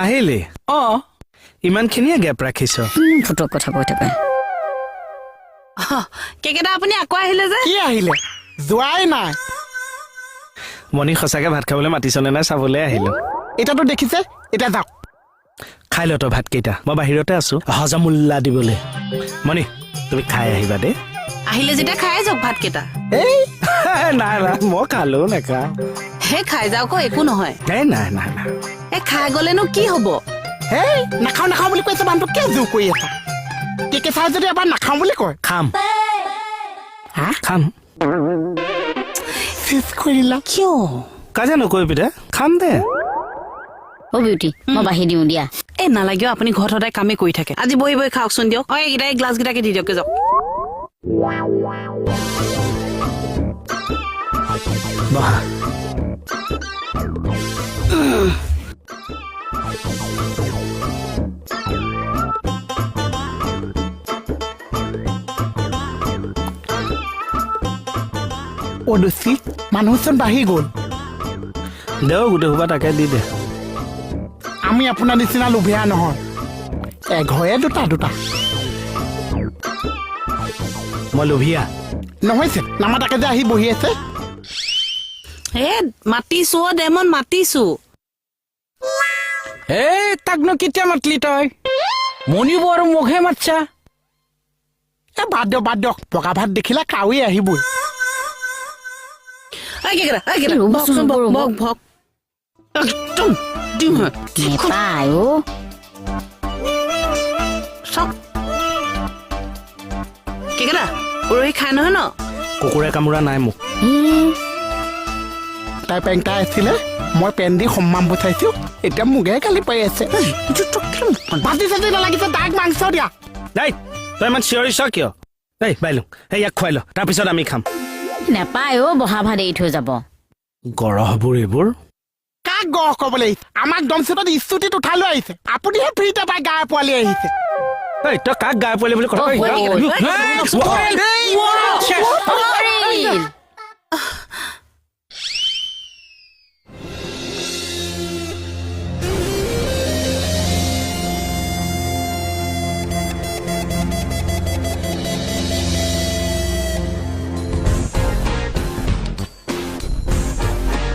আহিলে ইমানখিনিয়ে গেপ ৰাখিছ ফুটক কথা কৈ থাকে কেকেটা আপুনি আকৌ আহিলে যে কি আহিলে যোৱাই নাই মণি সঁচাকে ভাত খাবলৈ মাতিছনে নাই চাবলৈ আহিলো এতিয়াতো দেখিছে এতিয়া যাওক খাই ল তই ভাতকেইটা মই বাহিৰতে আছো হজমুল্লা দিবলৈ মণি তুমি খাই আহিবা দেই আহিলে যেতিয়া খাই যাওক ভাতকেইটা এই নাই নাই মই খালো নেখা হে খাই যাওক একো নহয় এই নাই নাই নাই এই খাই গলেনো কি হব হেই নাখাওঁ নাখাওঁ বুলি কৈছে মানুহটো কিয় জোৰ কৰি আছা কেকে চাই যদি এবাৰ নাখাওঁ বুলি কয় খাম হা খাম চেচ কৰিলা কিয় কাজিয়া নকৰিবি দে খাম দে অ বিউটি মই বাঢ়ি দিওঁ দিয়া এই নালাগিও আপুনি ঘৰত সদায় কামেই কৰি থাকে আজি বহি বহি খাওকচোন দিয়ক এইকেইটা এই গ্লাছকেইটাকে দি দিয়ক যাওক বহা অদুচি মানুহচোন বাঢ়ি গ'ল দেও গোটেই সোপা তাকে দি দে আমি আপোনাৰ নিচিনা লোভীয়া নহয় এঘৰে দুটা দুটা মই লোভিয়া নহৈছে নামাতাকে যে আহি বহি আছে এ মাতিছো ডেমন মাতিছো তাকনো কেতিয়া মাতলি তই মনিব আৰু মোকহে মাতছা বাদ দিয়ক পকা ভাত দেখিলে কাউৰী আহিবই একদম দিম নেপায় অ চক কেকেটা উৰহি খাই নহয় ন কুকুৰে কামোৰা নাই মোক তাই পেংটাই আছিলে মই পেন দি সম্মান পঠাইছো এতিয়া মোকে গালি পাই আছে ভাজি চাজি নালাগিছে তাক মাংস দিয়া দেই তই ইমান চিঞৰিছ কিয় দেই বাইলো সেই ইয়াক খুৱাই ল তাৰপিছত আমি খাম নেপায় অ বহা ভাত এৰি থৈ যাব গৰহবোৰ এইবোৰ কাক গহ কবলৈ আহিছে আমাক দমচেটত স্তুতিত উঠাই লৈ আহিছে আপুনিহে ফ্ৰীতে পাই গাই পোৱালি আহিছে এই তই কাক গাই পোৱালি বুলি কথা পৰিল